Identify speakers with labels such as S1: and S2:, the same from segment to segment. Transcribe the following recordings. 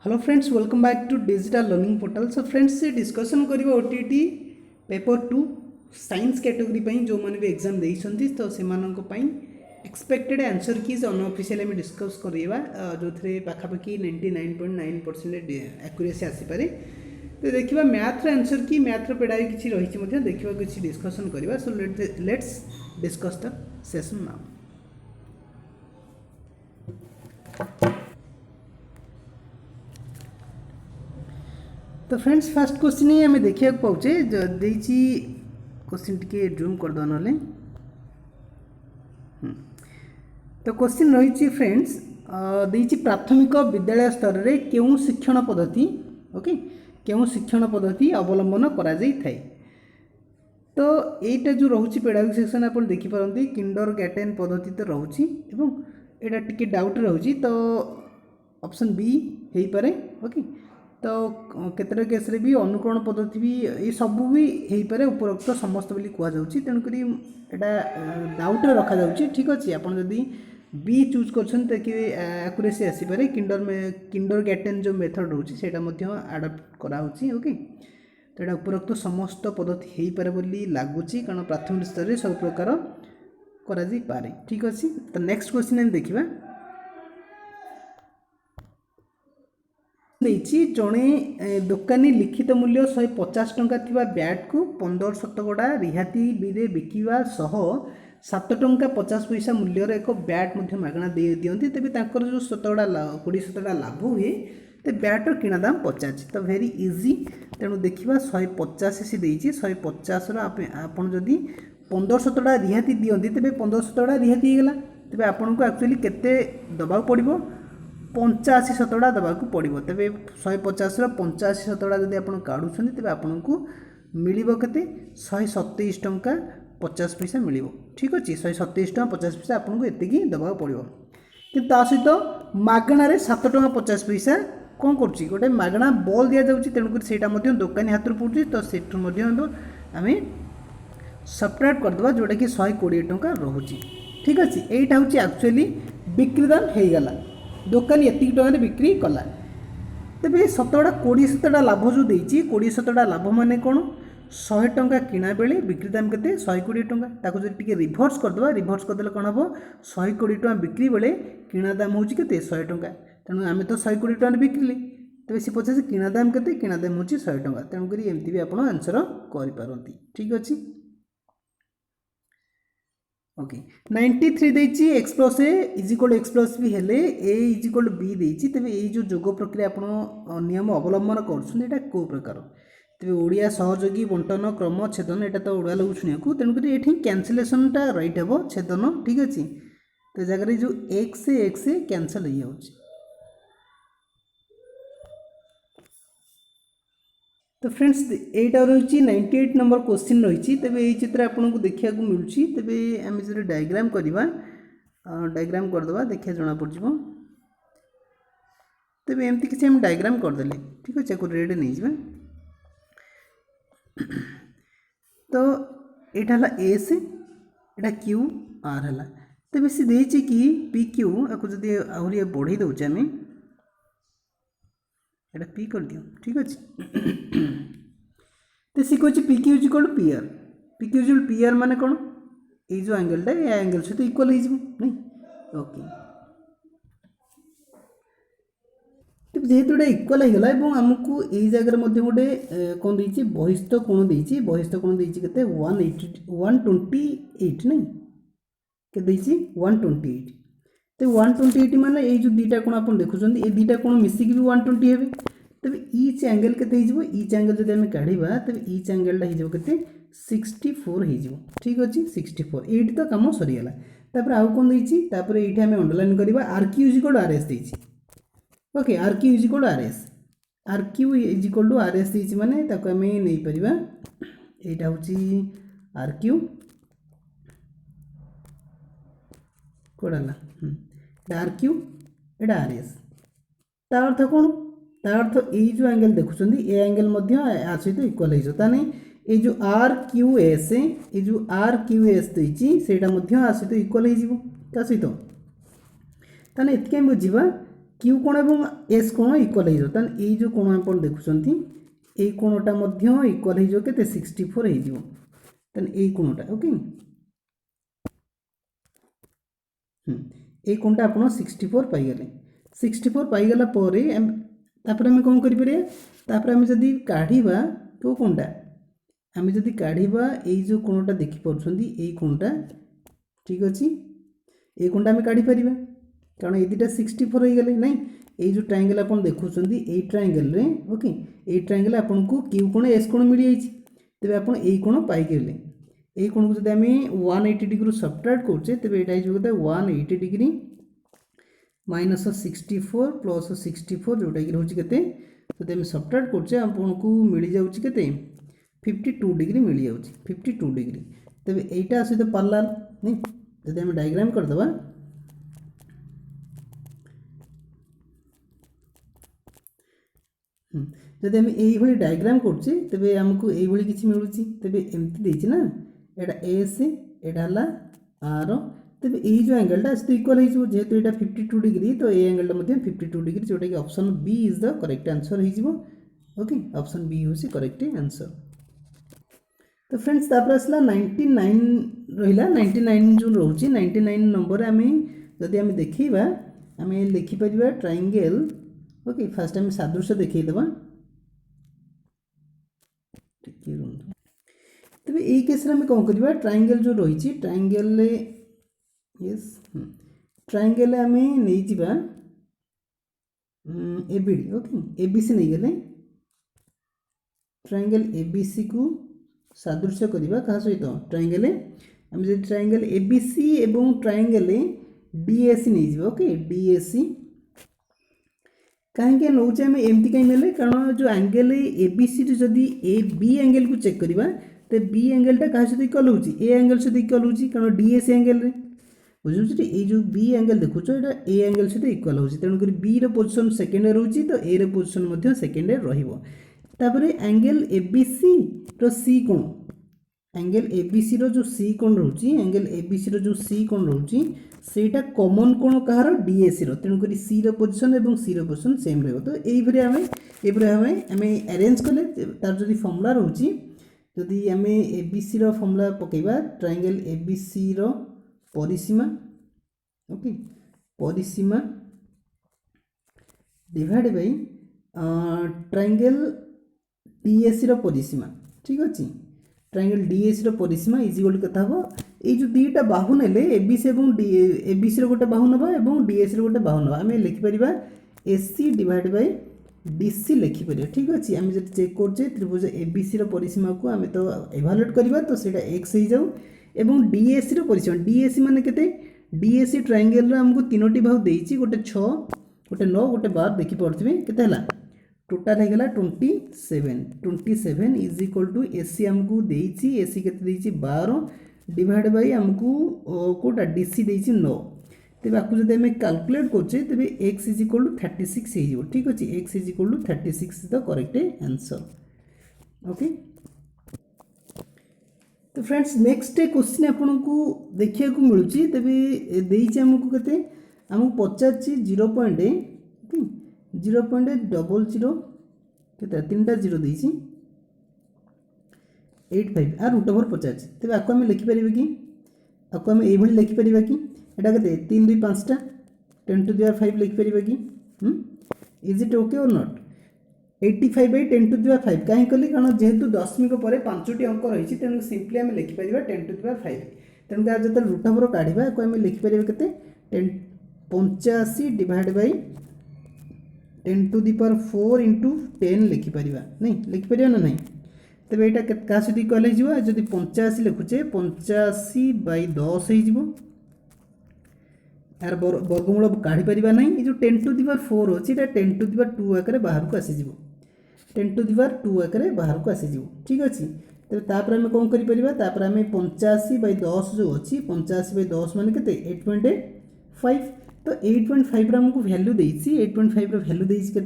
S1: Hello friends, welcome back to digital learning portal. So friends, discussion करिबा OTT paper 2 science category पई जो माने भी एग्जाम देइछंती तो सेमाननको पई एक्सपेक्टेड आंसर कीज अनऑफिशियल में डिस्कस करिबा जो थरे पाखापाखी 99.9% एक्यूरेसी आसी पारे। तो देखिबा मैथ रे आंसर की मैथ रे पेडाई किछि रहिछि मध्ये देखिबा किछि डिस्कसन करिबा। So let's discuss the session now. तो फ्रेंड्स, फर्स्ट क्वेश्चन ही हमें देखिए पाचे क्वेश्चन टी जूम करदे ना। तो क्वेश्चन रही फ्रेंड्स देती प्राथमिक विद्यालय स्तर में क्यों शिक्षण पद्धति ओके क्यों शिक्षण पद्धति अवलंबन करा जाई थाए। तो यहीटा जो रोचे पेडागोजी सेक्शन आप देखिपारती किंडर गार्टेन पद्धति तो रोचे एटा टिके डाउट रोचे। तो ऑप्शन बी हो पारे ओके। तो केतरा केस रे भी अनुकरण पद्धति भी ये सब भी हो पारे उपरोक्त समस्त बोली कह जाउची। तेणुक एटा डाउट रखा जाउची। ठीक अच्छे, आप जदि बी चूज करछन देखिए एक्यूरेसी आसीपारे। किंडर गार्टेन जो मेथड रोचे सेटा मध्य आडप्ट करा होची ओके। तो यहाँ उपरोक्त समस्त पद्धति हो पारे बोली लगुच, कारण प्राथमिक स्तर में सब प्रकार करा जाई पारे। ठीक अच्छे, तो नेक्स्ट क्वेश्चन हम देखा जड़े दुकानी लिखित मूल्य 150 टंका थिबा बैट को 15% रिहाती बिरे बिकिवा सह 7 टंका 50 पैसा मूल्यर एक बैट मागणा दे दियंती। तेबे तांकर जो 20% लाभ हुए तो बैटर किणा दाम 50। तो भेरी इजी। तेणु देखा 150 सी देती 150 आपन जदि 15% रिहाती दियंती तेबे 15% रिहाती होगा। तेबे आपन को एक्चुअली केते दबाक पड़िबो 85% दबाक पड़िबो। तेबे 150 85% जदि आपन काढुछन तेबे आपन को मिलिबो केते 127 टंका 50 पैसा मिलिबो। ठीक अछि, 127 टंका 50 पैसा आपन को एतिकी दबाक पड़िबो। कि ता सहित मागणार 7 टंका 50 पैसा कौन कर गोटे मागणा बल दि जाऊँगी। तेणुक से दुकानी हाथ पड़ुଛି। तो सेठू आम सब्ट्रैक्ट करदे जोटा कि 120 टंका रोचे। ठीक अच्छे, यहीटा हूँ एक्चुअली बिक्री दाम होगला। दुकानी एतिक टंकार बिक्री कला। तेरे 20% लाभ जो देती 20% लाभ मान कौन 100 टंका किणा बेले बिक्री दाम के 120 टंका। ताको जो टिके रिभर्स करदे रिभर्स करदे कौन हम 120 टंका बिक्री बेले किणा दाम हूँ के 100 टंका। तेणु आम तो 120 टंका बिकिले। तेज सी पचास किणा दाम के किणा दाम हूँ 100 टंका। तेणुक एमती भी आप आंसर करपारती। ठीक अच्छे ओके। 93 देती x plus a is equal x plus b हेले ए इज इक्वल बी देती। तेज ये जो जोग प्रक्रिया आप नियम अवलंबन कर कौ प्रकार। तेज ओडिया सहयोगी बंटन क्रम छेदन यहाँ तो ओडिया लगू शुणा। तेणुक ये कैंसलेसनटा रईट हे छेदन। ठीक अच्छे, तो जगह जो एक्स कैंसल हो जाऊँगी। तो फ्रेंड्स, यहीटा रही 98 नंबर क्वेश्चन रही। तेज ये चित्र आपको देखा मिलूँ। तेज आम जो डायग्राम करवा डायग्राम करदे देखा जना पड़। तेज एमती किसी आम डायग्राम करदे। ठीक अच्छे, रेड नहीं जा। तो यहाँ एस यहाँ क्यू आर है। तेज सी देती कि पी क्यू आपको जब आहरी बढ़ई दौचे आम एटा पी कर दियो। ठीक अच्छे, तो सी कह P Q equal to P R. P Q equal P R मान कौन ये जो एंगलटा ये एंगल सहित इक्वल हो नहीं ओके। तो जेहेतु ये इक्वल होगा आमको यही जगह गोटे कौन देती बहिस्थ कोण देती। बहिस्थ कोण देती के 128 नहीं के 128। तो 128 माने ये जो दुटा कोण आप देखुं ये दुटा कोण मिसिक भी 120 हे। तेज इच एंगल के इच एंगल जब आम काढ़ा तेज इच एंगलटा हो 64 हो। ठीक अच्छे, 64 ये तो कम सरीगला। तापर आउ कौन देती ये आम अंडरलाइन करवा R Q is equal to R S देती। Okay, R Q is equal to R S. R Q is equal to R S देती माने ताको आम नहीं पार यहाँ हूँ आर क्यू कौन आर क्यू एटा आर एस। तार अर्थ कौन तार अर्थ ये जो एंगल देखुं ये एंगल आ सहित इक्वल हो। ये जो आर क्यू एस ये जो आर क्यू एस देती से आ सहित इक्वल हो सहित। ताने एतिके बुझा क्यू कोण एवं एस कोण इक्वल हो ताने ये जो कोण आप देखुं ये कोणटा इक्वल हो के 64 हो ताने ये कोणटा ओके ये कोणटा आप 64 पाइगले 64 पाइगला आम कौन करें जदि काढ़ा तो कोणटा आम जदि काढ़ा ये जो कोणटा देखिपुं ये कोणटा ठीक अच्छे ये कोणटा आम काढ़ी पार कारण ये दुटा 64 हो गले ना ये जो ट्रायंगल आप देखुं ये ट्रायंगल रे ओके ये ट्रायंगल आपन को क्यू कोण एस कोण मिल जाइए तेज आप कोण पाइगले ये कोण को जब आम 180 डिग्री सब्ट्रैक्ट करछे तेज यहाँ हो 180 डिग्री माइनस 64 प्लस 64 जोटा कि रोचे के जब आम सब्ट्रैक्ट करछे आपन को मिल जाऊँगी के 52 डिग्री मिल जाऊँगी 52 डिग्री तेज यहीटा सहित पार्लाल नहीं जब आम डायग्राम करदे जब आम ये डायग्राम करछे तेबे हमको ये किसी मिलूँ तेबे एमती देछि ना एटा एस एटा हला आर तेबे ये जो एंगलटा से इक्वल हो जेहेतु यहाँ 52 डिग्री तो ये एंगलटा 52 डिग्री जोटा कि option B is the correct answer हो ओके ऑप्शन बी हूँ करेक्ट आंसर। तो फ्रेंड्स तापर आसला 99 रहा 99 जो रोचे 99 नंबर आम जदि आम देखा आम लिखिपर ट्रायंगल ओके फास्ट आम सादृश्य देखा तेज ये केस आम कौन करवा ट्रायंगल जो रही ट्रायंगल यस ट्रायंगल आम नहीं जा एबीडी ओके एबीसी नहीं गले ट्रायंगल एबीसी को सादृश्य करवा क्या सहित ट्रायंगल आम जो ट्रायंगल एबीसी एवं ट्रायंगल डीएसी नहीं जा ओके डीएसी कहीं नौचे आम एमती कहीं ना कारण जो एंगल एबीसी जदि ए बी एंगल को चेक करवा तो बी एंगलटा क्या सहित इक्वल हो ए एंगल सहित इक्वल हो कारण डीएसी एंगल बुझे ये जो बी एंगल देखुच यहाँ ए एंगल सहित इक्वल हो तेणुक बी रोजिशन सेकेंड रोचे तो ए रोजिशन सेकेंड रहीपर एंगल एबीसी रो सी कोण एंगल एबीसी रो जो सी कोण रोचे एंगल एबीसी रो जो सी कोण रोचे सेटा कॉमन कोण कहार डीएसी रो तेणुक सी रो पोजिशन एवं सी रो पोजिशन सेम रही तो ये आम अरेंज कले तार जो फर्मुला रोचे जदि आम एबीसी रो फर्मुला पकेबा ट्रायंगल एबीसी रो परिसीमा ओके परिसीमा डिवाइड बाय ट्रायंगल डीएसी रो परिसीमा ठीक अच्छे ट्रायंगल डीएसी रो परिसीमा इज इक्वल कथा हो ये जो दुईटा बाहु नेले एबीसी और एबीसी गोटे बाहु नवा और डीएसी गोटे बाहु नवा आम लिखिपर एसी डिवाइड बाय डीसी लिखिपर ठीक अच्छे आम जब चेक करछे त्रिभुज एबीसी परिसीमा को आम तो इभालुएट करवा तो सेटा एक्स हो जाऊ एवं डीएसी परिसीमा डीएसी माने केते डीएसी ट्रायंगल आमको तीनोटी बाहु देइछि गोटे 6 गोटे 9 गोटे 12 देखि पड़थिबे केते हला टोटाल हेगला 27 इज इक्वल टू एसी आमको देइछि एसी केते देइछि 12 डिवाइड बाय आमको कोटा डीसी देइछि 9 तेबे आपको जदि आम कैलकुलेट करछे तेबे x इज इक्वल टू 36 हे जिवो ठीक अछि x is equal to 36 is the correct answer okay. तो फ्रेंड्स नेक्स्ट क्वेश्चन आपन को देखिया को मिलुची तेबे देइछि हमको केते हमको पचार 0.00 केते तीनटा 0 देइछि 85 आ रूट ओवर पचार तेबे आपको हम लिखि परिबे कि आपको हम एभली लिखि परिबा कि एटा केते 3 2 5 टा 10 टू द पावर 5 लिखि परिबा कि is it okay or not 85 by 10 to the power 5 कहीं कली कारण जेहेतु दशमिक पर 5टी अंक रही तेणु सिंपली आम लिखिपर 10 टू द पावर 5 तेणु जो रूट ओवर काढ़ा को आम लिखिपर के 85 divide by 10 to the power 4 into 10 लिखिपर नहीं लिखिपर ना नहीं तेज यहाँ क्या सहित इक्वल हो जब 85 लिखुचे 85 बाई 10 हो यार वर्गमूल काढ़ी पारिबा नहीं ये जो 10 टू द पावर 4 अच्छी 10 टू द पावर 2 आकार बाहर को आसीज 10 टू द पावर 2 आकार बाहर को आसीज ठीक अच्छे तेज तापर आम कौन कर आम 85 बाई 10 जो अच्छी 85 बाई 10 मान के 8.5 तो 8.5 आमको भैल्यू देती 8.5 भैल्यू देती के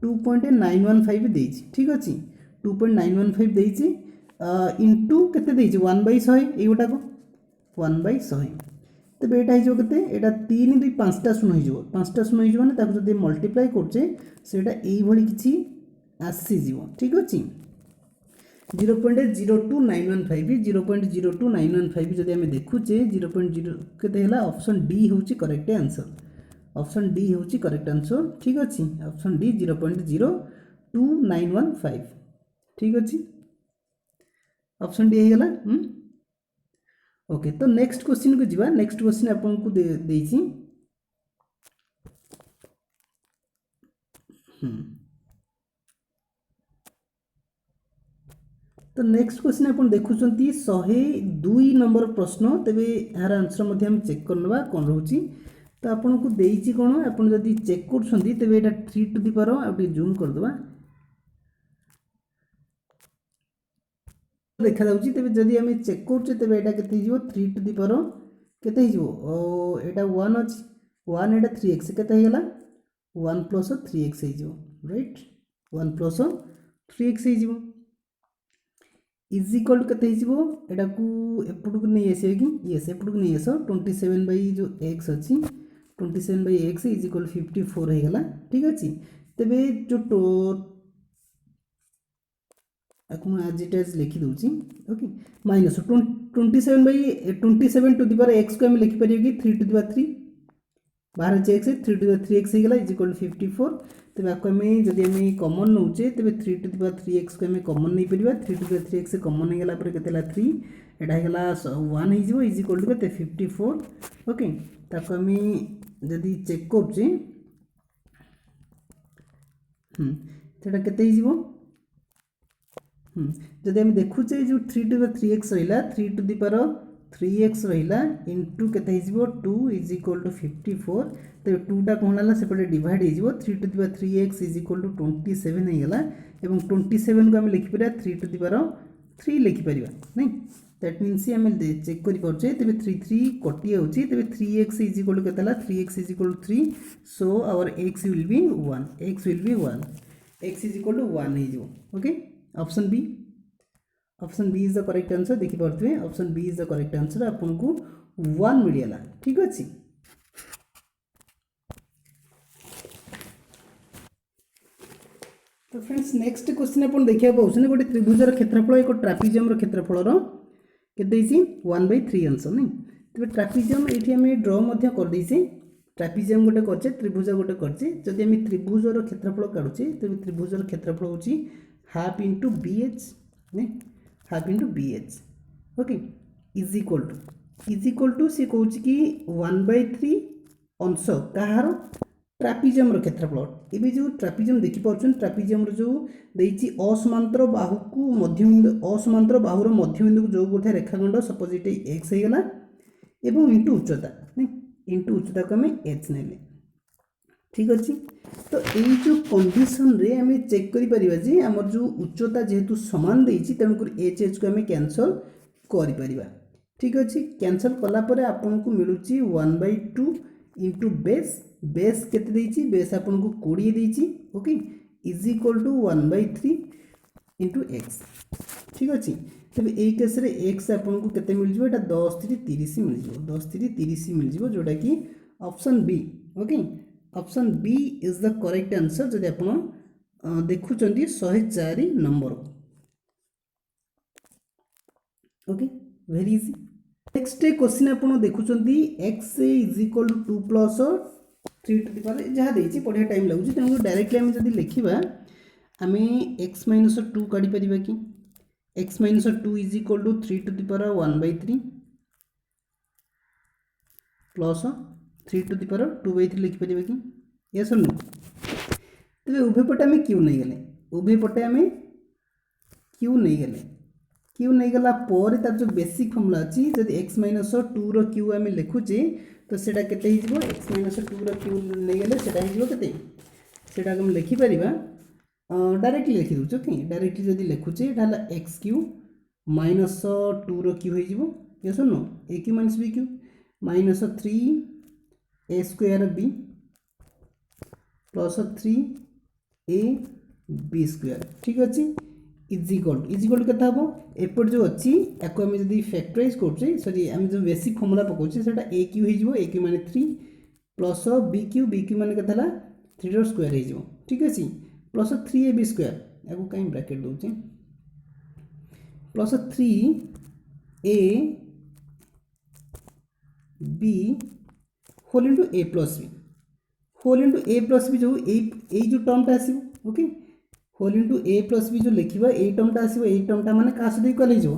S1: 2.915 देती ठीक अच्छे 2.915 देती इंटू के 1/100 ये गोटाक 1/100 तेरे यहाँ होते यहाँ 3 2 5टा शून्य हो 5टा शून्य हो जब मल्टीप्लाई करचे किसी आसीज ठीक अच्छे 0.02915 0.02915 जब आम देखुचे 0.0 के ऑप्शन डी हूँ करेक्ट आंसर ऑप्शन डी हूँ करेक्ट आंसर ठीक अच्छे ऑप्शन डी 0.02915 ठीक अच्छे ऑप्शन डी होगा ओके तो नेक्स्ट क्वेश्चन को जीवा नेक्स्ट क्वेश्चन आपन को देइछि तो नेक्स्ट क्वेश्चन आपन देखुचंती 102 नंबर प्रश्न तेबे यार आंसर मध्ये हम चेक करनबा कोन रहउची तो आपन को देइछि कोन आपन जदी चेक करछंती तेबे एटा 3 टू द पावर आ जूम कर दबा देखा जाउची तेबे जदी हम चेक करछे तेबे एटा केते हिजो 3 टू द पावर केते हिजो एटा 1 अछि 1 एटा 3x केते हेगला 1 प्लस 3x हिजो राइट 1 प्लस 3x हिजो इज इक्वल टू केते हिजो एटा को एपुड को नै आसे कि यस एपुड को नै आसो 27 बाई जो x अछि 27 बाई x इज इक्वल 54 हेगला ठीक अछि तेबे जो आपको आज इट एज लिखि दूची okay minus 27 by 27 to the power x को हम लिखि परियो कि 3 टू द पावर 3 बाहर जे x 3 to the power 3x हे गला इज इक्वल 54 तबे आपको हम जदी हम कॉमन नउचे तबे 3 टू द पावर 3x को हम कॉमन नै परिबा 3 to the power 3x common हे गला पर केतेला 3 एटा हे गला 1 हे जिवो इज इक्वल टू केते 54 ओके ताको हम जदी चेक करचे सेटा केते हे जिवो जब हम देखुचे जो 3 टू द 3x रहिला 3 टू द पावर 3x रहिला इनटू केते हिजबो 2 इज इक्वल टू 54 तो 2 टा कोन हला सेपटे डिवाइड हिजबो 3 to the power 3x is equal to 27 हे गला एवं 27 को हम लिखि परिया 3 टू द पावर 3 लिखि परिया नै दैट मींस हम चेक करि परछे तबे 3 3 कटि होची तबे 3x इज इक्वल टू केतला 3x is equal to 3 so our x will be 1 x will be 1 x is equal to 1 हे जो okay option B is the correct answer देखि परथवे option B is the correct answer आपन को 1 मिलियला ठीक अछि तो फ्रेंड्स नेक्स्ट क्वेश्चन अपन देखिया पाउछन गोटे त्रिभुजर क्षेत्रफल एक ट्रापेजियम रो क्षेत्रफल रो के देइछि 1/3 आंसर नै तबे ट्रापेजियम एठी हम ड्रा मध्ये कर देइछि ट्रापेजियम गोटे करछे त्रिभुज गोटे करछे जदि हम त्रिभुजर क्षेत्रफल काढुछे तबे त्रिभुजर क्षेत्रफल होछि हाफ इंटू BH ने half into BH okay is equal to सी कहूँ कि 1/3 अंश कहार ट्रापेजियम क्षेत्रफल एवं जो ट्रापेजियम देखिपुन ट्रापेजियम जो देती असमांतर बाहु को मध्यबिंदु असमांतर बाहुर मध्यबिंदु जो गोटे रेखाखंड सपोज ये एक्स हो गला एवं इंटू उच्चता नहीं इंटू उच्चता को आम एच ने ठीक अच्छे तो यही जो कंडीशन रे आम चेक करें आमर जो उच्चता जेहेतु समान देती तेणुक एच एच को आम कैंसल कर ठीक अच्छे कैंसल कलापर आपन को मिलूँ 1/2 इंटू बेस केते देइछि बेस आपन को 20 देइछि okay is equal to 1/3 into x ठीक अच्छे तबे एई केस रे एक्स आपन को केते मिल जिवो एटा 10 3 30 मिल जिवो 10 3 30 मिल जिवो जोटा कि option B okay option B is the correct answer जदि आपन देखुचंदी 104 number okay very easy next question आपन देखुचंदी x is equal to 2 plus 3 to the power जहाँ देइछि पढ़िया टाइम लागुछि तेणु डायरेक्टली आम जदि लिखिबा आमे x माइनस 2 काढी परिबा कि x minus 2 is equal to 3 to the power 1/3 plus 3 to the power 2/3 लिखि परिबा कि यस और नो तबे उभय पटे आमे q नै गेले उभय पटे आमे q नै गेले q नहीं गला पर तार जो बेसिक फॉर्मूला अछि जदि x माइनस 2 रो q आमे लिखुचे तो सेटा केते हि जिवो x माइनस 2 रो q नहीं गले सेटा हि जिवो केते सेटा हम लिखि परिबा डायरेक्टली लिखि दोछ ओके डायरेक्टली जदि लिखुचे एटा हला x³ माइनस 2 रो q हि जिवो yes or no a³ minus b³ minus 3 a square b plus 3 a b square ठीक अछि इज इक्वल टू केते हम एपट जो अच्छी याको आम जब फैक्टराइज करुचे सॉरी आम जो बेसिक फर्मुला पकाउचे सेटा ए क्यू हो माने 3 प्लस बी क्यू माने केते हला 3 रो स्क्वायर हो ठीक अच्छे प्लस 3ab स्क्वायर याको कहीं ब्रैकेट दूचे plus 3a b whole into a plus b whole into a plus b जो जो टर्मटा आसो okay whole into a plus b जो लिखा ये टर्मटा आसो ये टर्मटा मैंने क्या सहित इक्वाल हो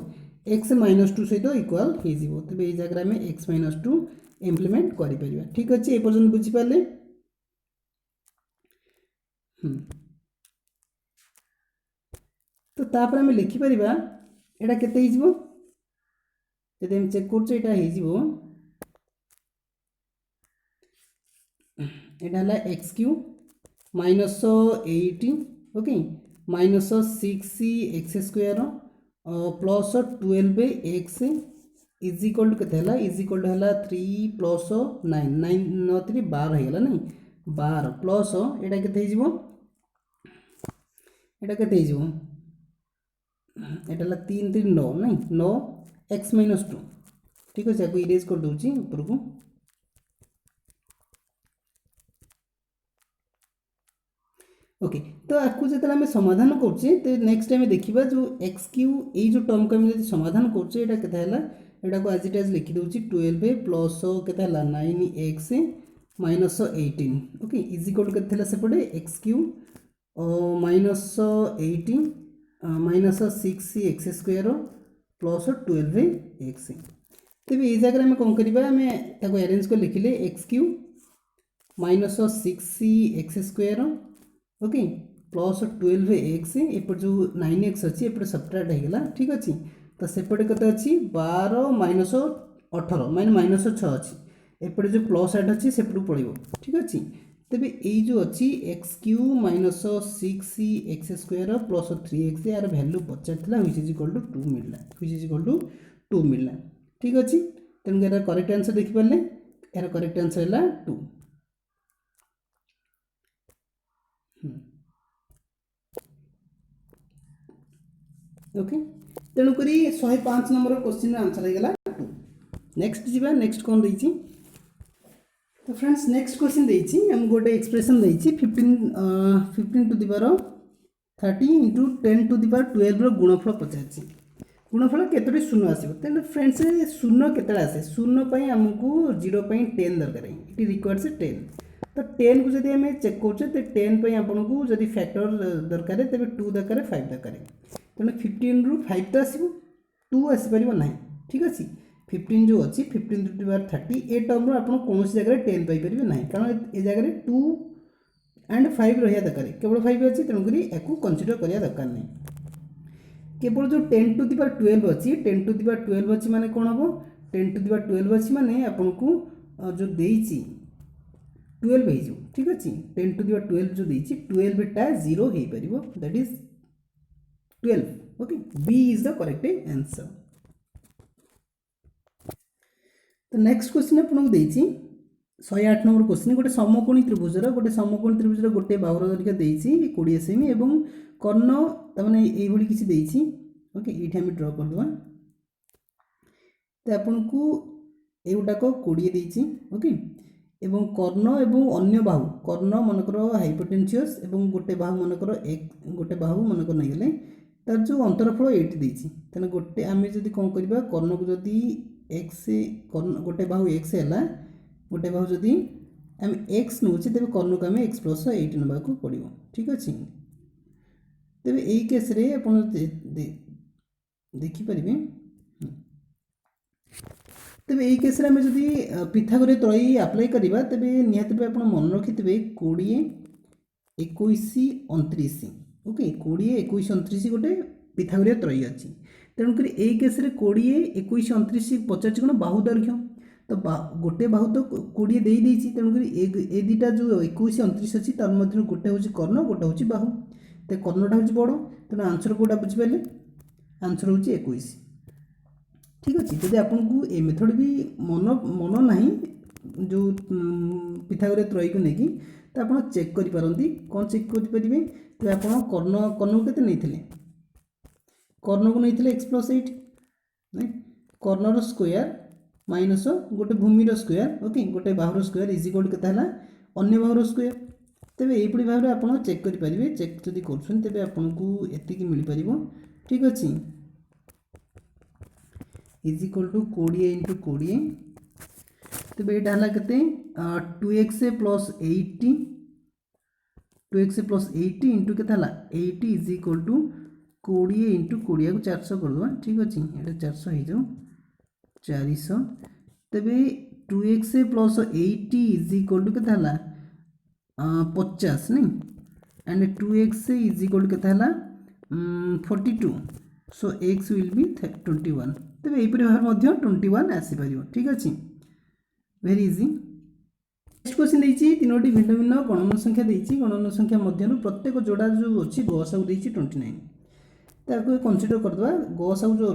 S1: एक्स माइनस 2 सहित इक्वाल हो तेज ये जगह आम एक्स माइनस 2 इम्प्लीमेंट कर ठीक अच्छे ये पर्यटन बुझीपारे तो तापर आम लिखिपर यहाँ केते जब आम चेक कर यहाँ x cube minus 80 okay minus 6 x square plus 12 x is equal to k is equal to है 3 प्लस 9 9 9 3 12 होगा नहीं 12 प्लस यहाँ के यहाँ के यहाँ 3 3 9 नहीं 9 एक्स माइनस 2 ठीक अच्छे आपको इरेज कर दूसरी ऊपर को ओके तो आपको जो आम समाधान करुचे तो नेक्स्ट टाइम देखा जो एक्स क्यू ये जो टर्म को आम समाधान करुचे यहाँ के यहाँ को आज इट आज लिखिदे 12 प्लस के 9 x minus 18 okay is equal to के सेपटे x cube minus 80 minus 6 x square plus 12 x तेज ये जगह आम कौन करवा आम अरेंज कर लिखिले x cube minus 6 x square okay plus 12 x एपट जो 9 एक्स अच्छी एपटे सब्ट्रैक्ट होगा ठीक अच्छे तो सेपटे केते अच्छी 12 माइनस 18 माइनस माइनस 6 अच्छी एपटे जो प्लस 8 अच्छी सेपटू पड़ो ठीक अच्छे तेरे ये जो अच्छी x cube minus 6 x square plus 3 x यार भैल्यू पचार व्हिच इज इक्वल टू 2 मिलला व्हिच इज इक्वल टू 2 मिलला ठीक अच्छे तेणु यार करेक्ट आंसर देखिपारे यार करेक्ट आंसर है 2 ओके तेणुक 105 नंबर क्वेश्चन आंसर होगा 2 नेक्स्ट जीवा नेक्स्ट कौन देती तो फ्रेंड्स नेक्स्ट क्वेश्चन देती हम गोटे एक्सप्रेशन देती 15 to the power 30 into 10 to the power 12 गुणफल पचार गुणफल केतोटी शून्य आसो तेणु फ्रेंड्स शून्य केतटा आसे शून्य आमको 0 10 दरकार इट रिक्वायर्स 10 तो 10 को जब आम चेक करुचे तो 10 आपन को जब फैक्टर दरकार तेज 2 दरकार 5 दरकार तेणु 15 रु 5 तो आसो 2 आसपार ना ठीक अच्छे 15 जो अच्छी 15 to the power 30 a term आप कौन जगह 10 पाइपर ना कारण ये जगह 2 एंड 5 रहा दरकार केवल 5 अच्छी तेणुक या कनसीडर करवा दरकार नहीं केवल जो 10 टू दी पावर 12 अच्छी 10 टू दी पावर 12 अच्छी माने कौन हम 10 टू दी पावर 12 अच्छी माने आपन को जो देइची 12 हो ठीक अच्छे 10 टू दी पावर 12 जो देइची 12 टा 0 हो पार that is 12 okay B is the correct answer तो नेक्स्ट क्वेश्चन आपको देइची 108 नंबर क्वेश्चन गोटे समकोणी त्रिभुजर गोटे बाहुर दरिका देइची 20 सेमी एवं कर्ण तमाने एई भली किछि देइची ओके एठी हम ड्रा कर दवा तो आपको एगुटाक 20 देइची ओके एवं कर्ण एवं अन्य बाहु कर्ण मनकर हाइपोटेन्शियस एवं गोटे बाहु मनकर एक गोटे बाहु मनकर नहीं गले तार जो अंतरफल 8 देइची तने गोटे आमे जदी कोन करबा कर्ण को जदी एक्स कर्ण गोटे बाहु एक्स है गोटे बाहु जदि आम एक्स नौचे तेज कर्ण को आम एक्स प्लस 8 ना पड़ो ठीक अच्छे तेज यही केस आप देखिपर तेज यही केस आम जदि पिथागोरीय त्रयी अप्लाई करवा तेज निहत आप मन रखिथे 20 21 29 ओके 20 21 29 गोटे पिथागोरीय त्रयी अच्छी तेणुक यही केस 20 21 29 पचार कौन बाहु दैर्घ्य तो गोटे बाहु तो 20 देती तेणुक ए दुटा जो 21 29 अच्छी तर मध्य गोटे हूँ कर्ण गोटे हूँ बाहु तो कर्णटा हूँ बड़ तेणु आंसर कौटा बुझिपारे आंसर हूँ 21 ठीक अच्छे जब आपको ये मेथड भी मन ना जो पिथागोरीय त्रयी को लेकिन तो आप चेक करें कौन चेक करेंगे तो आप कर्ण को केते नहीं कर्ण को नहीं एक्स प्लस 8 नहीं कर्णर स्क्वायर माइनस गोटे भूमिर स्क्वायर ओके गोटे बाहुर स्क्वायर इज इक्वल के अन्य बाहुर स्क्वायर तेज यहीपरि भाव में आप चेक करेंगे चेक जब कर तेज आपको एतिक मिल पार ठीक अच्छे इज इक्वल टू 20 इंटू 20 तेज यहाँ है के 2x plus 80 2x plus 80 into के 80 इज इक्वल टू 20 इंटू 20 को 400 करदे ठीक अच्छे ये 400 हो जाओ 400 तेज 2x plus 80 is equal to k 50 नहीं and 2x is equal to के 42 सो x विल बी 21 तेज यहीपरि भाव 21 आसीपर ठीक अच्छे वेरी इजी नेक्स्ट क्वेश्चन देखिए तीनोटी भिन्न भिन्न गणन संख्या देखिए गणन संख्या मध्य प्रत्येक जोड़ा जो अच्छी गसागु देखिए 29 ताको कनसीडर करदे गसागु जो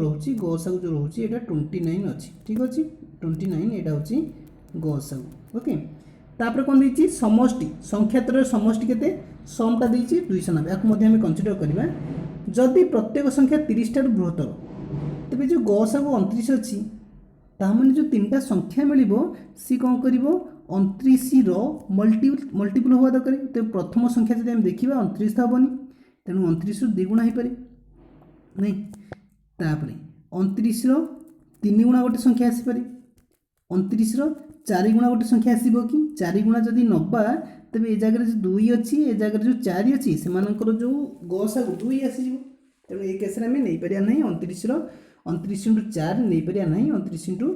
S1: रोचे ये 29 अच्छी ठीक अच्छे 29 यहाँ हूँ गसागु ओके तापर कौन देखिए समष्टि संख्यातर समष्टि के समटा देखिए 290 या कनसीडर करवा जदि प्रत्येक संख्या 30 ठार बृहत्तर तेज जो गसागु 29 अच्छी ताने जो 3टा संख्या मिल सी कौन कर 29 मल्टीपल हवा दरकार तो प्रथम संख्या जब देखा 29 तो हेनी तेणु 29 द्विगुणा हो पारे नहीं तापर 29 3 गुणा गोटे संख्या आसीपे 29 4 गुणा गोटे संख्या आसो कि 4 गुणा जदि नवा तेज ए जगह जो 2 अच्छी ए जगह जो 4 अच्छी से जो गसागु 2 आसीज तेणु ये केस आम नहीं पार ना 29 29 इंटू 4 नहीं पार ना 29 इंटू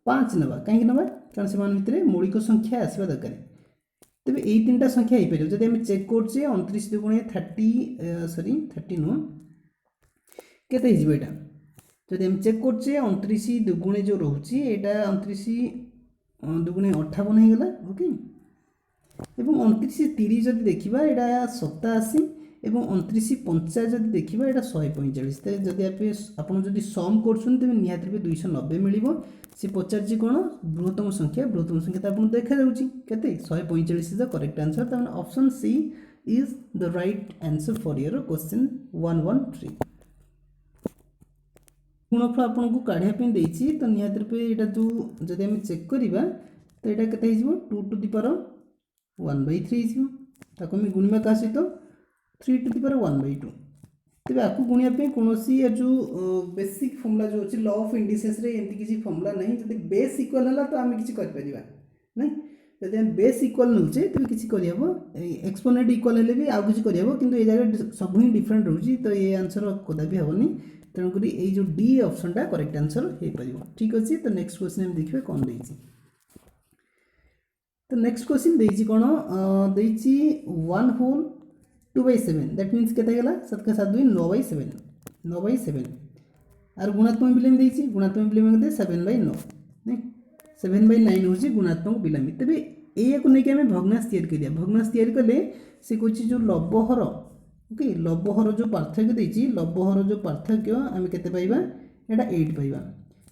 S1: 5 नवा कहीं नवा कारण से भितर मौलिक संख्या आसवा दरकार तेज यही 3टा संख्या हो पार जब आम चेक करचे 29 दुगुणे 30 नुह के यहाँ जब आम चेक करचे 29 दुगुणे जो रोचे यहाँ 29 दुगुणे 58 हो गला ओके एवं 29 30 जब देखा यहाँ 87 एवं 29 50 जब देखा यहाँ 145 जब आप सम कर निहत 290 मिल सी पचार कौन बृहत्तम संख्या तो आपको देखा जाते 145 इज द करेक्ट आंसर तो option C is the right answer for your question 113 गुणफल आपको काढ़ापी देती तो निहत रूपे यहाँ जो जब आम चेक करवा तो यहाँ के 2 टू दी पावर 1/3 हो गुणिया क्या सहित 3 टू दी पावर 1/2 तेज आपको गुणिया कौन जो बेसिक फर्मुला जो अच्छी लॉ ऑफ इंडिसेस रे एमती किसी फर्मुला नहीं जब बेस इक्वल है तो आम किसी करें नहीं जब हम बेस इक्वल नौचे तेज किसी करहब एक्सपोनेंट इक्वल है भी आउ किसी करहब कि जगह सब ही डिफरेंट रोचे तो ये आंसर कदापि हेनी तेणुक ये जो डी ऑप्शनटा करेक्ट आंसर हो पार ठीक अच्छे तो नेक्स्ट क्वेश्चन हम देखिए कौन देती तो नेक्स्ट क्वेश्चन देती कौन देती 1 होल 2/7 दैट मीन्स के 7 का 7 2 9/7 9/7 और गुणात्मक विलोम देती गुणात्मक विलोम के 7/9 नहीं 7/9 हूँ गुणात्मक विलोमी तेज या नहीं आम भग्नांश या भग्नांश या से कहे जो लबहर ओके लबहर जो पार्थक्य देती लबहर जो पार्थक्य आम के पाइबा यहाँ 8 पाइबा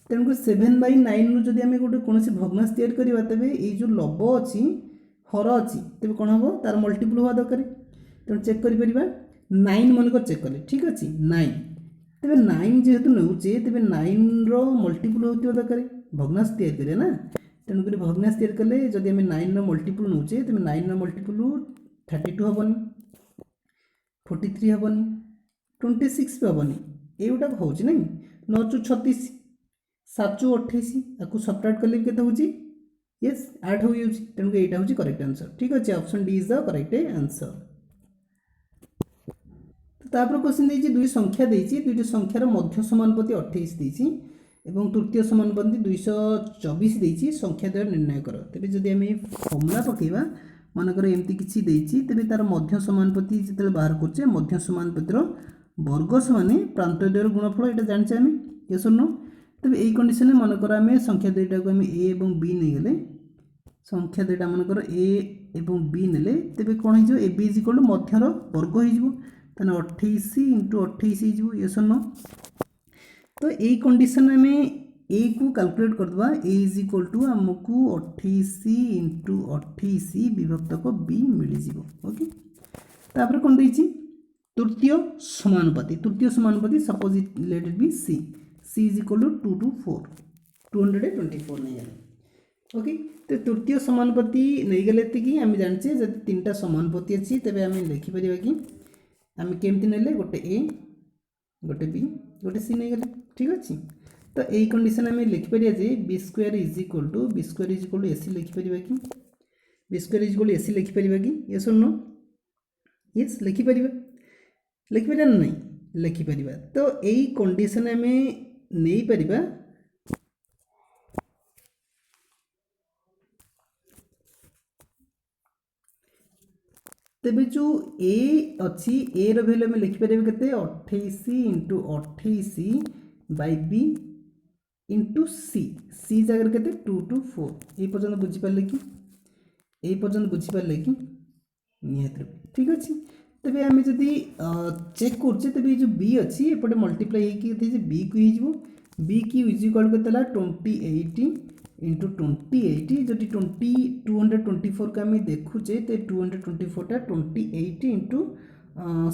S1: तेणुक 7/9 रु जब आम गोटे कौन भग्नांश या तेज ये जो लब अच्छी हर अच्छी तेज कौन हम तार मल्टीपल हवा दरकार तेणु चेक कर 9 मनक चेक कले ठीक अच्छे 9 तेज 9 जेहेतु नौचे तेज 9 रो मल्टीपल होता दरकार भग्नांश या ना तेणुक भग्नांश या कले जब आम 9 रो मल्टीपल नौचे तेज 9 रो मल्टीपल 32 हेनी 43 हेनी 26 भी हेनी युटा हूँ ना 9 चु 36 7 चु 28 आपको सब्ट्रैक्ट कले के येस 8 हो तेणुक यहाँ हूँ करेक्ट आंसर ठीक अच्छे option D is the correct answer तापर क्वेश्चन देती दुई संख्या देती दुईट संख्यार मध्य समानुपाती 28 देती एवं तृतीय समानुपाती 224 देती संख्या द्वय निर्णय कर तेज जब आम फर्मुला पकेबा मनकर एमती किसी देती तेज तार मध्य समानुपाती जो बाहर करचे मध्य समानुपातिर वर्ग समान प्रांत द्वयर गुणफल यहाँ जाने आम ये सुन तेज यही कंडीशन मनकर आम संख्या दुईटा को आम ए और बी नहीं गले संख्या दुईटा मनकर ए और बी ने तेज कौन हो A B is equal to मध्यर वर्ग हो 28 इंटू 28 हो ये सुन तो यही कंडीशन आम ए को कैलकुलेट करदे ए इज इक्वल टू आमको 28 इंटू 28 विभक्त को बी मिल जाव ओके तापर कौन देती तृतीय समानुपाती suppose it let it be c is equal to 2 to 4 224 नहीं गले ओके। तो तृतीय समानुपाती नहीं गले कि आम जाने जब 3टा समानुपाती अच्छी तेज आम लिखिपर कि आम केमती ना गोटे ए गोटे बी गोटे सी नहीं गले ठीक अच्छे। तो यही कंडीशन आम लिखिपर b square is equal to a c लिखिपर कि b square is equal to a c लिखिपर कि यस और नो यस लिखिपर ना नहीं लिखिपर। तो यही कंडीशन आम नहीं परिबा तेबे जो ए अच्छी ए रैल्यू आम लिखिपर के 28 इंटू 28 बाय बी इंटू सी जगह के 2 to 4 ये पर्यटन बुझीपारे कि यही पर्यटन बुझीपारे कि निहत ठीक अच्छे। तेज आम जदि चेक करुचे तेज ये जो बी अच्छी एपटे मल्टीप्लाई होती बी को बी की इज इक्वल के 28 इंटू 28 जदि 224 को आम देखुचे तो 224 टा 28 इंटू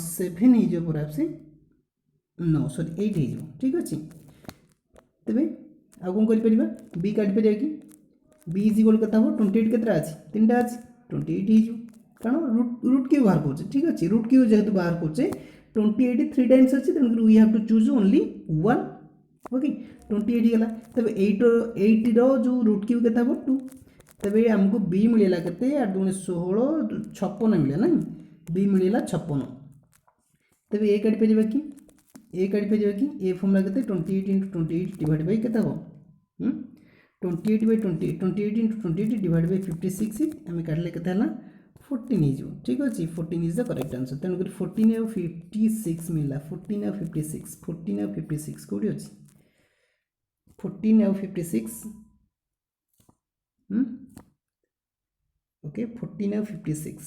S1: 7 हो पूरा से 9 सॉरी 8 हो ठीक अच्छे। तेरे आउ कौन कर बी काटिपर कि बी इज इक्वल के 28 के अच्छी 3टा अच्छी 28 हो कारण रूट क्यू बाहर करुचे ठीक अच्छे। रूट क्यू जेहतु बाहर करुचे 28 3 टाइम्स अच्छे तेणुक we have to choose only 1 okay 28 गला। तब 8 जो रूट क्यू के 2 तब आमको बी मिलला के 8 × 16 56 मिले ना बी मिलला 56। तब ए काटिपर कि ए फॉर्मूला के 28 इंटू 28 डिवाइड बाय के 28 by 28 इंटू 28 डिवाइड बाय 56 आम काटिले के 14 हो ठीक अच्छे। 14 इज द करेक्ट आंसर तेणुक 14 और 56 मिलला 14 और 56 कौटी अच्छी 14 और 56 ओके 14 और 56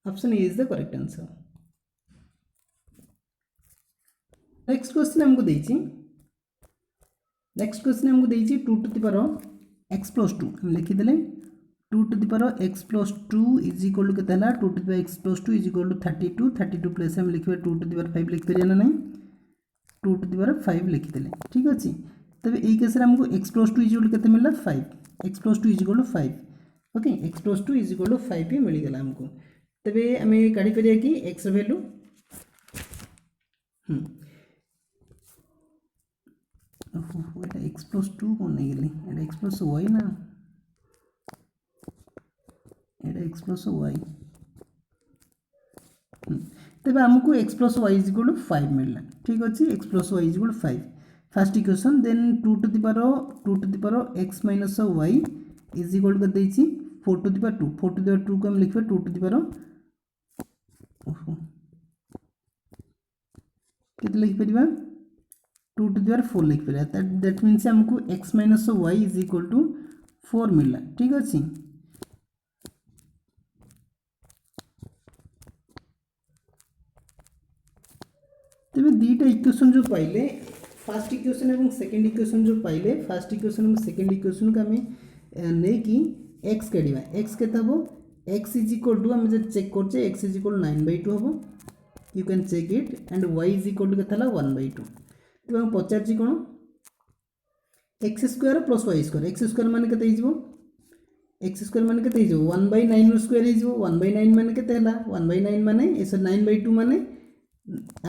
S1: option A is the correct answer. Next question हमको देछि 2 to the power x plus 2 हम लिखिदेले 2 to the power x plus 2 is equal to के 2 to the power x plus 2 is equal to 32 plus हम लिखिबे 2 to the power 5 लिख परिया ना नहीं 2 to the power 5 लिखिदेले ठीक अछि। तबे एई केस रे हमको x plus 2 इज इक्वल केते मिलला 5 x plus 2 is equal to 5 okay x plus 2 is equal to 5 ही मिल गेला हमको। तबे हमें काढी परिया कि x वैल्यू এটা x plus 2 কোন नहीं गेली এটা x plus y ना এটা x plus y तबे हमको x plus y is equal to 5 मिलला ठीक अछि। x plus y is equal to 5 first equation then 2 to the power x minus y is equal कर देछि 4 to the power 2 4 to the power 2 को हम लिखबे 2 to the power कितना लिख परिबा 2 to the power 4 लिख परिया दैट मीन्स हमको x minus y is equal to 4 मिलला ठीक अछि। तेबे दीटा इक्वेशन जो पाइले फर्स्ट इक्वेशन एवं सेकंड इक्वेशन जो पाइले फर्स्ट इक्वेशन और सेकंड इक्वेशन को हमें नहीं कि x काढिबा x केते हबो x इज इक्वल टू हम जे चेक करछे x इज इक्वल 9/2 हबो you can check it and y is equal to केतला 1/2 तो हम पचारछि कोन x square plus y square x square माने केते हिजबो x स्क्वायर माने केते हिजबो 1/9 रो स्क्वायर हिजबो 1/9 माने केते हला 1/9 माने एस 9/2 माने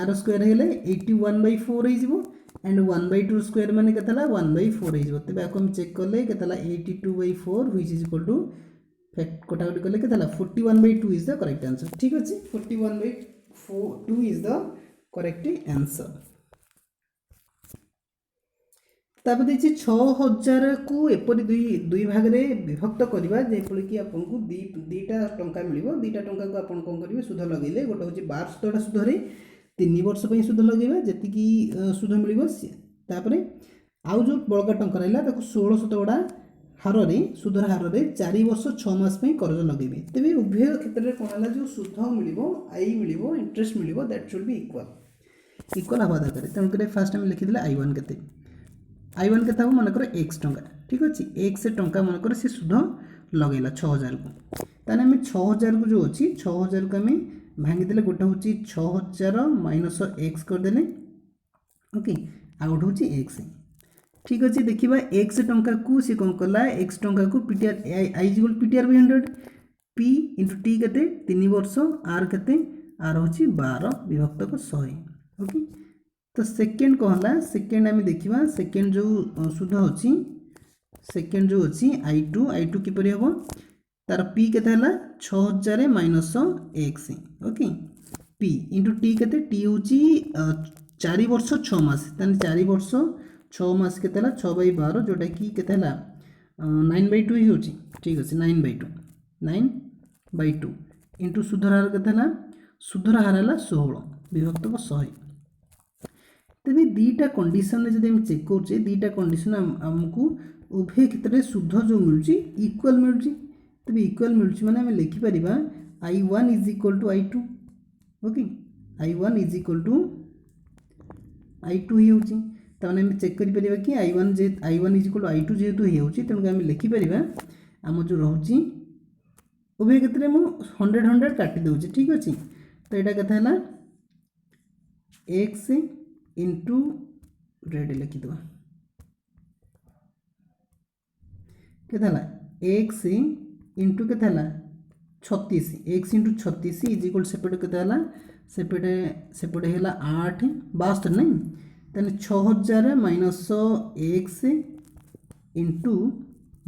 S1: आर स्क्वायर हेले 81/4 हिजबो एंड 1/2 स्क्वायर माने केते हला 1/4 हिजबो। तबे आको हम चेक करले केते हला 82/4 व्हिच इज इक्वल टू फैक्ट कोटाउट करले केते हला 41/2 इज द करेक्ट आंसर ठीक अछि 41/2 इज द करेक्ट आंसर। तापर देखिए 6000 को एपरी दुई भाग में विभक्त करवा जेपरि कि आपको दीटा टंका मिलिबो दीटा टंका को आपन कोन करिवे सुध लगेले गोटे होची 12 शतकड़ा सुध रे 3 वर्ष पई सुध लगेबा जेति कि सुध मिलिबो तापरे आउ जो बळका टंका रहला ताको 16 शतकड़ा हार रे सुधर हार रे 4 वर्ष 6 मास पई कर्ज लगेबे तबे उभय क्षेत्र रे कोन हला जो सुध मिलिबो आई मिलिबो इंटरेस्ट मिलिबो दैट शुड बी इक्वल हवा दरकार तन करे फर्स्ट हम लिखि दिले I1 केते I1 के मन कर x टंका ठीक अच्छे x टंका मन कर सी सुध लगेला 6000 को ताने हमें 6000 को जो अच्छी 6000 को हमें भांगीदे गोटे हूँ 6000 माइनस एक्स करदे ओके आ गोटे हूँ एक्स ठीक अच्छे देखा एक्स टंका को सी कौन कला एक्स टंका को PTR I is PTR by 100 P into T के 3 वर्ष आर के आर हूँ 12 विभक्त 100 ओके तो सेकेंड कहला सेकेंड आम देखा सेकेंड जो सुध अच्छी सेकेंड जो अच्छी आई टू किपर हम तार पी के 6000 minus x okay P into T के टी हूँ 4 वर्ष 6 मास 4 वर्ष 6 मास के 6/12 जोटा कि के 9/2 ही होची ठीक अच्छे 9/2 इंटू सुधर हार के सुधर हार है 16 विभक्त 100 तेज दीटा कंडीशन में जब चेक करें दीटा कंडीशन आमको उभय क्षेत्र में शुद्ध जो मिलूँ इक्वाल मिलूँ तेज इक्वाल मिलूँ माने आम लिखिपर I1 is equal to I2 okay I1 is equal to I2 ही होची ताने हम चेक करि परिबा कि I1 is equal to I2 जेहेतु ही होची तेणु आम लिखिपर आम जो रोचे उभय क्षेत्र में 100 काटी दूसरी ठीक अच्छे तो यहाँ क्या एक्स इंटू रेड लिखिद के एक्स इंटू के 36 एक्स इंटू 36 इज इक्वल सेपटे के सेपटे सेपटे है 8 72 नहीं तेल 6000 माइनस एक्स इंटू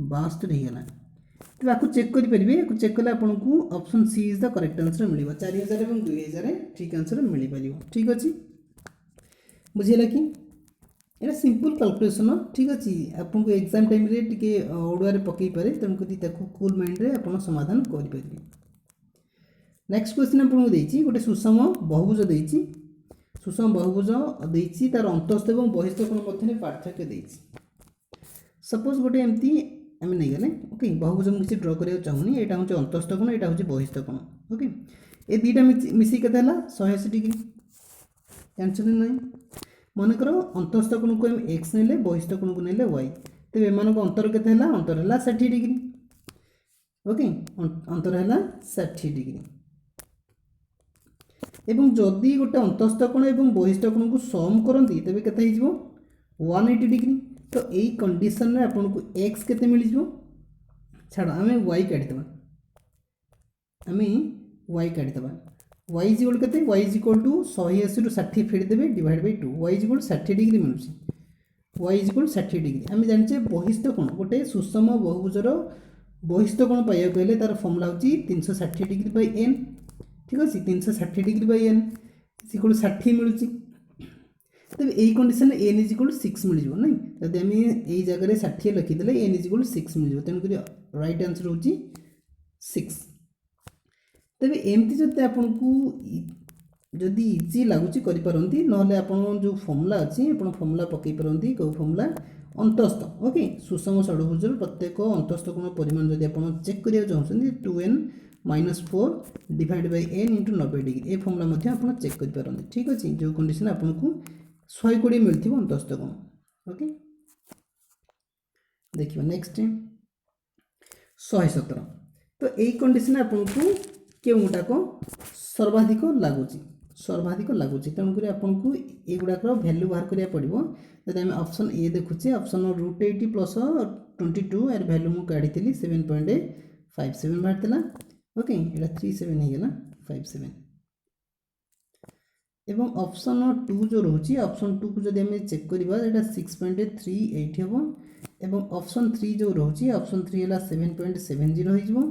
S1: 72 होगा तो आपको चेक करेंगे चेक कले आपको option C is the correct answer मिल 4000 और 2000 ठीक आंसर मिल पार ठीक अच्छे बुझेगा कि ये सिंपल कैलकुलेशन ठीक अच्छे आपको एग्जाम टाइम रे टिके ओडुआ पकई पारे तेणुक कूल माइंड रे आप समाधान करेंगे नेक्स्ट क्वेश्चन आपको देती गोटे सुषम बहुभुज देती सुषम बहुभुज देती तार अंतस्थ और बहिस्थ कोण मध्य पार्थक्य देती सपोज गोटे एमती आम नहीं गले ओके बहुभुज मुझे ड्र करने चाहूनी यहाँ हूँ अंतस्थ कोण यहाँ हूँ बहिस्थ कोण ओके ये दुईटा मिसिक के 180 डिग्री जानते ना मनकर अंतस्थ कोण को एक्स ने बहिस्थ कोण को ने वाई तेज एम अंतर के अंतर है 60 डिग्री ओके अंतर है 60 डिग्री एवं जदि गोटे अंतस्थ कोण और बहिस्थ कोण को सम करती तेज के 180 डिग्री तो यही कंडीशन में आपको एक्स के मिल छाड़ आम वाई काटिदेवा आम वाई काटिदेवा वाई इज इक्वल के वाई इज इक्वल टू 180 रू 60 फेडिदेवे divide by 2 y is equal 60 degree मिलूँ वाई इज इक्वल 60 डिग्री आम जाने बहिस्थ कोण गोटे सुषम बहुभुजर बहिस्थ कोण पाइबा हेल्ले तार फर्मुला हूँ 360 डिग्री बाय एन ठीक अच्छे 360 degree by n is equal 60 मिलूँ तेज यही कंडीशन एन इज इक्वल 6 मिल जाए ना जब आम यही जगह 60 लिखिदे एन इज इक्वल 6 मिल जाए तेणुक राइट आंसर हूँ 6 तेज एमती जब आपको जदि इजी लगुच करपारती ना आप जो फर्मुला अच्छी आप फर्मुला पकई पारती कौ फर्मुला अंतस्थ ओके सुषम षडभुजर प्रत्येक अंतस्थ कोण परिमाण जब आप चेक करा चाहते 2n minus 4 divide by n into 90 degree ये फर्मुला आप चेक करपारती ठीक अच्छे जो कंडीशन आपको 120 मिलती अंतस्थ कोण ओके देखिए नेक्स्ट 117 तो यही कंडीशन आपको केउटाक सर्वाधिक लगुच तेणुक आपको युवाक भैल्यू बाहर करा पड़ो जब आम ऑप्शन ए देखुचे ऑप्शन √80 प्लस 22 यार भैल्यू मुझे काढ़ी 7.57 बाहर ओके यहाँ 37 होगा 57 एवं ऑप्शन 2 जो रोचे ऑप्शन 2 को जब आम चेक करवा 6.38 हम एवं ऑप्शन 3 जो रोचे ऑप्शन 3 है 7.70 हो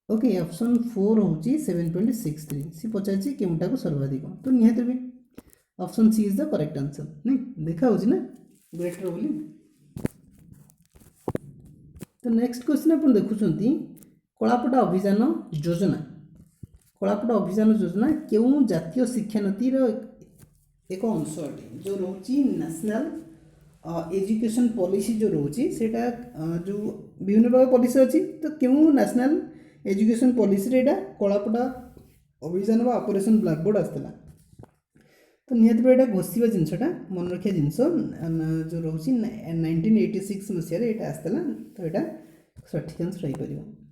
S1: ओके ऑप्शन 4 हूँ 7.63 सी पचार केउटा को सर्वाधिक तो निहत भी option C is the correct answer नहीं देखा हो ना बेटर बोली तो नेक्स्ट क्वेश्चन आप देखुं कलापटा अभियान योजना कलापटा अभियान योजना क्यों जातीय शिक्षा नीतिर एक अंश अटे जो रोचे नेशनल एजुकेशन पॉलिसी जो रोचे सेटा जो विभिन्न प्रकार पॉलिसी अच्छी तो क्यों नेशनल एजुकेशन पॉलिसी रे कलापटा अभियान व ऑपरेशन ब्लैकबोर्ड आसला तो निहत भाई यहाँ घोषा जिनसा मन रखा जिनस जो रोचे 1986 मसीह आसला तो यहाँ सठिक आंसर हो पार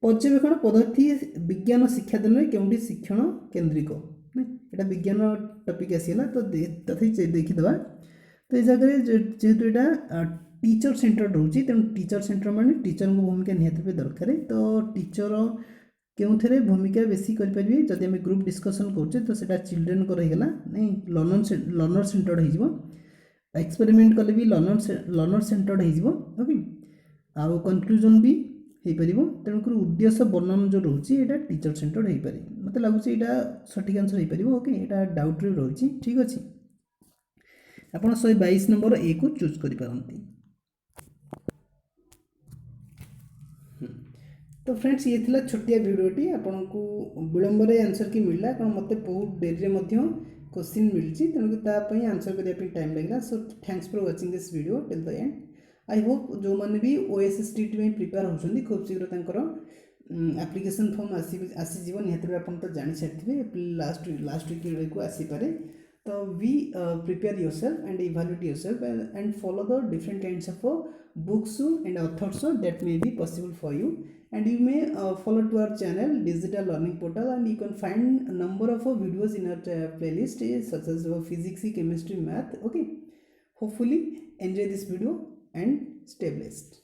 S1: पर्यवेक्षण पद्धति विज्ञान शिक्षादान में केउंटी शिक्षण केन्द्रिक एटा विज्ञान टॉपिक आसीला तो तथि देखिदबा तो ये जगह जेहेतु यहाँ टीचर सेंटर रोचे तेणु टीचर सेंटर माने टीचर को भूमिका निहाती भावे दरकार तो टीचर केउथरे भूमिका बेसी करें जदि आम ग्रुप डिस्कसन करुचे तो सेटा चिल्ड्रेन को रहीगला नहीं लर्नर सेंटर्ड हो एक्सपेरिमेंट कले भी लर्नर सेंटर्ड हो ओके आउ कनक्लूजन भी हो पार तेणुक उद्देश्य वर्णन जो रोचे यहाँ टीचर सेंटर्ड हो पारे मत लगुच यहाँ सठिक आंसर हो पार ओके यहाँ डाउट रही ठीक अच्छे आप 122 नंबर ए को चूज करें। तो फ्रेंड्स ये थिला छोटिया वीडियोटी आपन को विलंब आंसर की मिलला कारण मते बहुत डेरी रे क्वेश्चन मिलची तेणुक आंसर करने टाइम लगला so thanks for watching this video till the and I hope जो मैंने भी OSSTT में प्रिपेयर होती खूब शीघ्र एप्लिकेशन फॉर्म आसीज निहत आप तो जानी सारी लास्ट वीक को आसीपे तो we prepare yourself and evaluate yourself and follow the different kinds of books and authors that may be possible for you and you may follow to our channel digital learning portal and you can find a number of videos in our playlist such as physics, chemistry, math. Okay, hopefully enjoy this video and stay blessed.